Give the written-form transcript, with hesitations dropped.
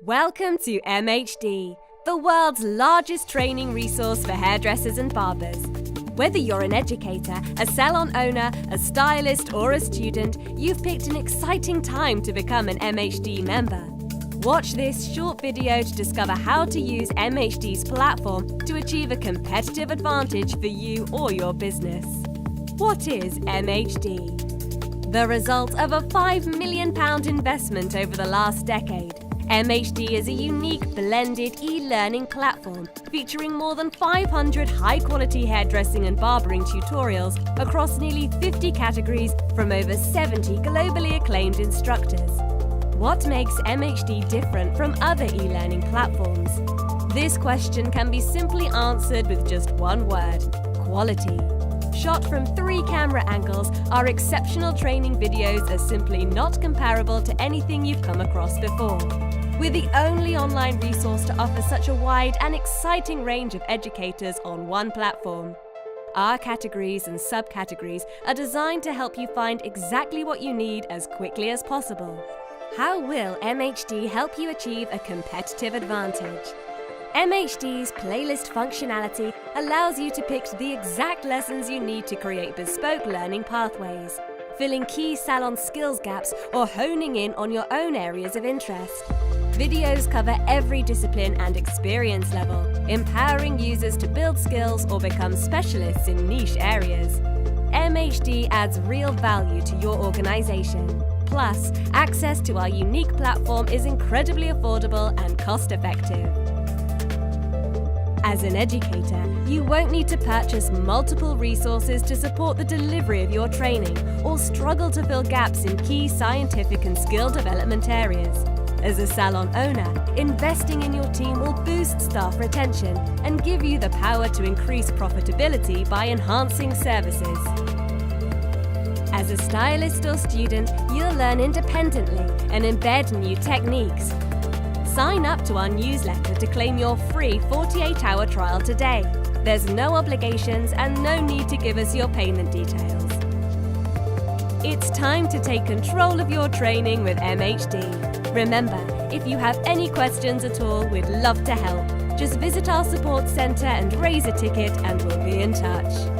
Welcome to MHD, the world's largest training resource for hairdressers and barbers. Whether you're an educator, a salon owner, a stylist, or a student, you've picked an exciting time to become an MHD member. Watch this short video to discover how to use MHD's platform to achieve a competitive advantage for you or your business. What is MHD? The result of a £5 million investment over the last decade. MHD is a unique blended e-learning platform featuring more than 500 high-quality hairdressing and barbering tutorials across nearly 50 categories from over 70 globally acclaimed instructors. What makes MHD different from other e-learning platforms? This question can be simply answered with just one word: quality. Shot from 3 camera angles, our exceptional training videos are simply not comparable to anything you've come across before. We're the only online resource to offer such a wide and exciting range of educators on one platform. Our categories and subcategories are designed to help you find exactly what you need as quickly as possible. How will MHD help you achieve a competitive advantage? MHD's playlist functionality allows you to pick the exact lessons you need to create bespoke learning pathways, filling key salon skills gaps or honing in on your own areas of interest. Videos cover every discipline and experience level, empowering users to build skills or become specialists in niche areas. MHD adds real value to your organization. Plus, access to our unique platform is incredibly affordable and cost-effective. As an educator, you won't need to purchase multiple resources to support the delivery of your training or struggle to fill gaps in key scientific and skill development areas. As a salon owner, investing in your team will boost staff retention and give you the power to increase profitability by enhancing services. As a stylist or student, you'll learn independently and embed new techniques. Sign up to our newsletter to claim your free 48-hour trial today. There's no obligations and no need to give us your payment details. It's time to take control of your training with MHD. Remember, if you have any questions at all, we'd love to help. Just visit our support centre and raise a ticket and we'll be in touch.